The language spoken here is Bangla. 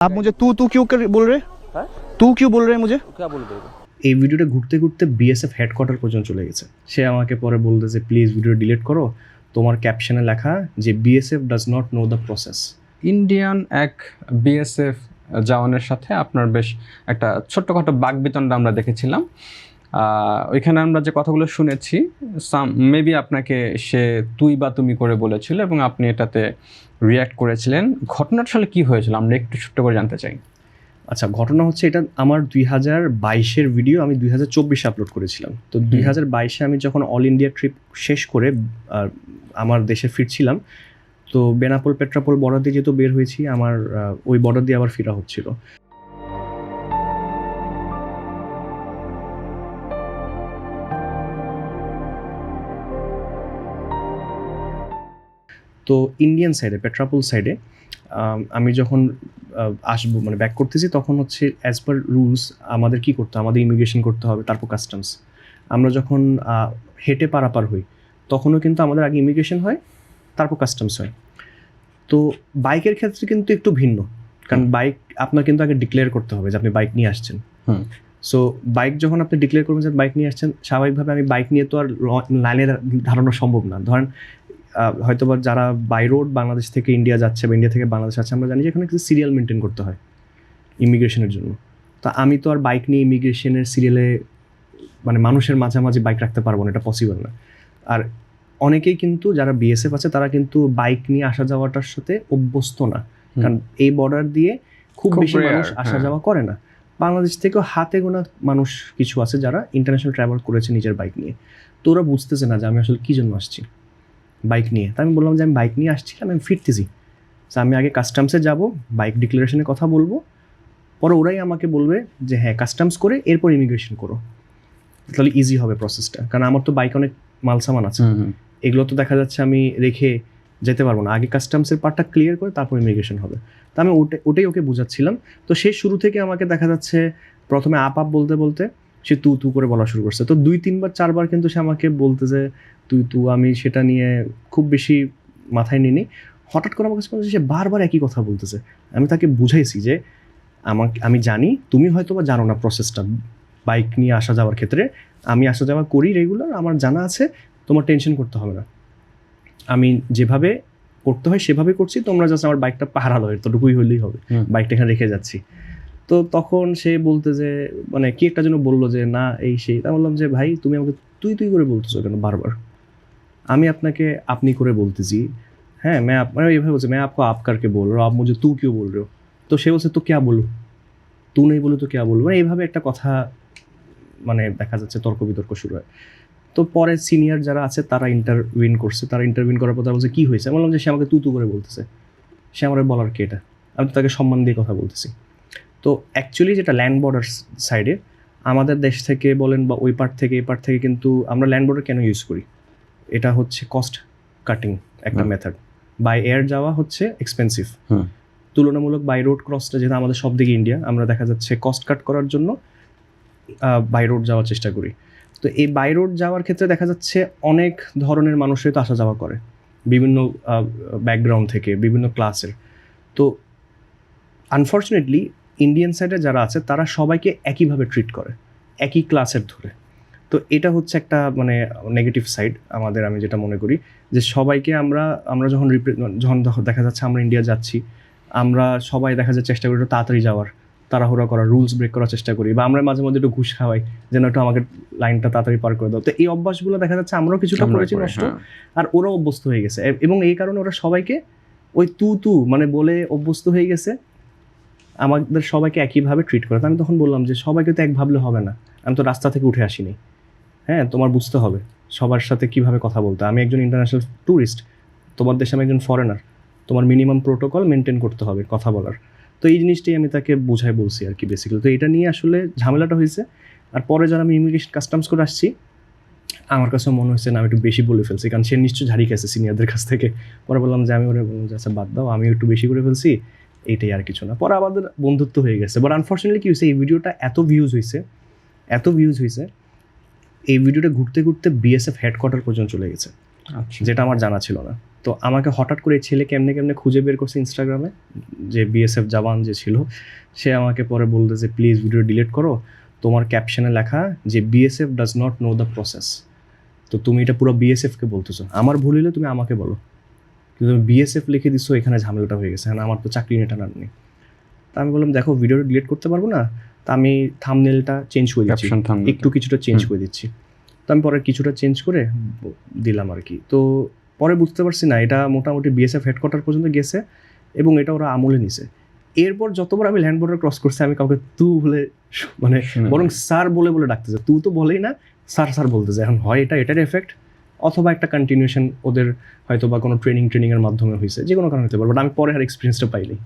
आप मुझे तू क्यों बोल रहे হ্যাঁ तू क्यों बोल रहे हैं मुझे क्या बोल रहे हो এই ভিডিওটা ঘুরতে ঘুরতে বিএসএফ হেডকোয়ার্টার পর্যন্ত চলে গেছে। সে আমাকে পরে বলতে যে প্লিজ ভিডিও ডিলিট করো, তোমার ক্যাপশনে লেখা যে BSF does not know the process. Indian এক বিএসএফ জওয়ানের সাথে আপনার বেশ একটা ছোট্টখাটো বাকবিতণ্ডা আমরা দেখেছিলাম। ওইখানে আমরা যে কথাগুলো শুনেছি মেবি আপনাকে সে তুই বা তুমি করে বলেছিল এবং আপনি এটাতে রিয়্যাক্ট করেছিলেন। ঘটনাটা আসলে কী হয়েছিল আমরা একটু ছোট্ট করে জানতে চাই। আচ্ছা, ঘটনা হচ্ছে এটা আমার 2022-এর ভিডিও আমি 2024-এ আপলোড করেছিলাম। তো 2022-এ আমি যখন অল ইন্ডিয়া ট্রিপ শেষ করে আমার দেশে ফিরছিলাম, তো বেনাপোল পেট্রাপোল বর্ডার দিয়ে যেহেতু বের হয়েছি, আমার ওই বর্ডার দিয়ে আবার ফেরা হচ্ছিল। তো ইন্ডিয়ান সাইডে পেট্রাপোল সাইডে আমি যখন আসবো মানে ব্যাক করতেছি, তখন হচ্ছে অ্যাজ পার রুলস আমাদের কী করতে হবে, আমাদের ইমিগ্রেশন করতে হবে, তারপর কাস্টমস। আমরা যখন হেঁটে পারাপার হই তখনও কিন্তু আমাদের আগে ইমিগ্রেশন হয়, তারপর কাস্টমস হয়। তো বাইকের ক্ষেত্রে কিন্তু একটু ভিন্ন, কারণ বাইক আপনার কিন্তু আগে ডিক্লেয়ার করতে হবে যে আপনি বাইক নিয়ে আসছেন। সো বাইক যখন আপনি ডিক্লেয়ার করবেন যে বাইক নিয়ে আসছেন, স্বাভাবিকভাবে আমি বাইক নিয়ে তো আর লাইনে দাঁড়ানো সম্ভব না। ধরেন হয়তো বা যারা বাই রোড বাংলাদেশ থেকে ইন্ডিয়া যাচ্ছে বা ইন্ডিয়া থেকে বাংলাদেশ যাচ্ছে, আমরা জানি যে এখানে কিছু সিরিয়াল মেনটেন করতে হয় ইমিগ্রেশনের জন্য। তো আমি তো আর বাইক নিয়ে ইমিগ্রেশনের সিরিয়ালে মানে মানুষের মাঝামাঝি বাইক রাখতে পারবো না, এটা পসিবল না। আর অনেকেই কিন্তু যারা বিএসএফ আছে তারা কিন্তু বাইক নিয়ে আসা যাওয়াটার সাথে অভ্যস্ত না, কারণ এই বর্ডার দিয়ে খুব বেশি মানুষ আসা যাওয়া করে না। বাংলাদেশ থেকেও হাতে গোনা মানুষ কিছু আছে যারা ইন্টারন্যাশনাল ট্রাভেল করেছে নিজের বাইক নিয়ে। তো ওরা বুঝতেছে না যে আমি আসলে কী জন্য আসছি বাইক নিয়ে। তা আমি বললাম যে আমি বাইক নিয়ে আসছিলাম, আমি ফিরতেছি, তো আমি আগে কাস্টমসে যাব, বাইক ডিক্লারেশনের কথা বলবো, পরে ওরাই আমাকে বলবে যে হ্যাঁ কাস্টমস করে এরপর ইমিগ্রেশন করো, তাহলে ইজি হবে প্রসেসটা। কারণ আমার তো বাইক অনেক মাল সামান আছে, এগুলো তো দেখা যাচ্ছে আমি রেখে যেতে পারবো না। আগে কাস্টমসের পার্টটা ক্লিয়ার করে তারপর ইমিগ্রেশন হবে। তো আমি ওটাই ওকে বোঝাচ্ছিলাম। তো সে শুরু থেকে আমাকে দেখা যাচ্ছে প্রথমে আপ বলতে বলতে সে তু করে বলা শুরু করছে। তো 2-3 বার 4 বার কিন্তু সে আমাকে বলতেছে তুই, আমি সেটা নিয়ে খুব বেশি মাথায় নিইনি। হঠাৎ করে আমার কাছে মনে হচ্ছে সে বারবার একই কথা বলতেছে। আমি তাকে বুঝাইছি যে আমি জানি তুমি হয়তো বা জানো না প্রসেসটা বাইক নিয়ে আসা যাওয়ার ক্ষেত্রে। আমি আসা যাওয়া করি রেগুলার, আমার জানা আছে, তোমার টেনশন করতে হবে না। আমি যেভাবে করতে হয় সেভাবে করছি, তোমরা জাস্ট আমার বাইকটা পাহারালো, এতটুকুই হলেই হবে, বাইকটা এখানে রেখে যাচ্ছি। তো তখন সে বলতে যে মানে কি একটা যেন বললো যে না এই সেই। তা বললাম যে ভাই তুমি আমাকে তুই করে বলতেছো কেন বারবার? আমি আপনাকে আপনি করে বলতেছি। হ্যাঁ মানে এইভাবে বলছে मैं आपको आप करके बोल रहा हूँ, आप मुझे तू क्यों बोल रहे हो? তো সে বলছে তো क्या बोलूं, तू नहीं बोलूं तो क्या बोलूं, মানে এইভাবে একটা কথা মানে দেখা যাচ্ছে তর্ক বিতর্ক শুরু হয়। তো পরে সিনিয়র যারা আছে তারা ইন্টারভিন করছে। তারা ইন্টারভিন করার পর তারা বলছে কী হয়েছে? আমি বললাম যে সে আমাকে তু করে বলতেছে। সে আমার বলার কে এটা? আমি তো তাকে সম্মান দিয়ে কথা বলতেছি। তো অ্যাকচুয়ালি যেটা ল্যান্ড বর্ডার সাইডে আমাদের দেশ থেকে বলেন বা ওই পার্ট থেকে এই পার্ট থেকে, কিন্তু আমরা ল্যান্ড বর্ডার কেন ইউজ করি? এটা হচ্ছে কস্ট কাটিং একটা মেথড। বাই এয়ার যাওয়া হচ্ছে এক্সপেন্সিভ, তুলনামূলক বাই রোড ক্রসটা যেটা আমাদের সব দিকে ইন্ডিয়া, আমরা দেখা যাচ্ছে কস্ট কাট করার জন্য বাই রোড যাওয়ার চেষ্টা করি। তো এই বাই রোড যাওয়ার ক্ষেত্রে দেখা যাচ্ছে অনেক ধরনের মানুষই তো আসা যাওয়া করে, বিভিন্ন ব্যাকগ্রাউন্ড থেকে, বিভিন্ন ক্লাসের। তো আনফর্চুনেটলি ইন্ডিয়ান সাইডে যারা আছে তারা সবাইকে একইভাবে ট্রিট করে, একই ক্লাসের ধরে। তো এটা হচ্ছে একটা মানে নেগেটিভ সাইড আমাদের, আমি যেটা মনে করি যে সবাইকে আমরা যখন দেখা যাচ্ছে আমরা ইন্ডিয়া যাচ্ছি, আমরা সবাই দেখা যাচ্ছে চেষ্টা করি একটু তাড়াতাড়ি যাওয়ার, তাড়াহুড়া করার, রুলস ব্রেক করার চেষ্টা করি, বা আমরা মাঝে মধ্যে একটু ঘুষ খাওয়াই যেন একটু আমাকে লাইনটা তাড়াতাড়ি পার করে দাও। তো এই অভ্যাসগুলো দেখা যাচ্ছে আমরাও কিছুটা করেছি নষ্ট, আর ওরাও অভ্যস্ত হয়ে গেছে, এবং এই কারণে ওরা সবাইকে ওই তু মানে বলে অভ্যস্ত হয়ে গেছে, আমাদের সবাইকে একইভাবে ট্রিট করে। তো আমি তখন বললাম যে সবাইকে তো এক ভাবলে হবে না, আমি তো রাস্তা থেকে উঠে আসিনি। হ্যাঁ, তোমার বুঝতে হবে সবার সাথে কিভাবে কথা বলতে। আমি একজন ইন্টারন্যাশনাল ট্যুরিস্ট, তোমার দেশে আমি একজন ফরেনার, তোমার মিনিমাম প্রোটোকল মেনটেন করতে হবে কথা বলার। তো এই জিনিসটাই আমি তাকে বোঝাই বলছি আর কি বেসিক্যালি। তো এটা নিয়ে আসলে ঝামেলাটা হয়েছে। আর পরে যারা আমি ইমিগ্রেশন কাস্টমস করে আসছি, আমার কাছেও মনে হচ্ছে না আমি একটু বেশি বলে ফেলছি, কারণ সে নিশ্চয়ই ঝাড়ি খেয়েছে সিনিয়রদের কাছ থেকে। পরে বললাম যে আমি ওরা বললাম যে আচ্ছা বাদ দাও, আমি একটু বেশি করে ফেলছি, এইটাই আর কিছু না। পরে আমাদের বন্ধুত্ব হয়ে গেছে। বাট আনফর্চুনেটলি কী হয়েছে, এই ভিডিওটা এত ভিউজ হয়েছে, এই ভিডিওটা ঘুরতে ঘুরতে বিএসএফ হেডকোয়ার্টার পর্যন্ত চলে গেছে, যেটা আমার জানা ছিল না। তো আমাকে হঠাৎ করে এই ছেলে কেমনে কেমনে খুঁজে বের করছে ইনস্টাগ্রামে, যে বিএসএফ জওয়ান যে ছিল, সে আমাকে পরে বলতে যে প্লিজ ভিডিও ডিলিট করো, তোমার ক্যাপশনে লেখা যে BSF does not know the process, তো তুমি এটা পুরো বিএসএফকে বলতেছো, আমার ভুল হলে তুমি আমাকে বলো, কিন্তু তুমি বিএসএফ লিখে দিচ্ছ, এখানে ঝামেলাটা হয়ে গেছে, আমার তো চাকরি নেটা নেই। তা আমি বললাম দেখো ভিডিওটা ডিলিট করতে পারবো না, তা আমি থাম্বনেলটা চেঞ্জ করে দিচ্ছি, Caption thumbnail একটু কিছুটা চেঞ্জ করে দিচ্ছি। তো আমি পরে কিছুটা চেঞ্জ করে দিলাম আর কি। তো পরে বুঝতে পারছি না এটা মোটামুটি বিএসএফ হেডকোয়ার্টার পর্যন্ত গেছে এবং এটা ওরা আমলে নিছে। এরপর যতবার আমি ল্যান্ড বর্ডার ক্রস করছি আমি কাউকে তু বলে মানে বরং স্যার বলে বলে ডাকতেছে, তু তো বলেই না, স্যার স্যার বলতেছে। এখন হয় এটার এফেক্ট, অথবা একটা কন্টিনিউশন ওদের হয়তো বা কোনো ট্রেনিংয়ের মাধ্যমে হয়েছে, যে কোনো কারণে হতে পারে, বাট আমি পরে আর এক্সপিরিয়েন্সটা পাইনি।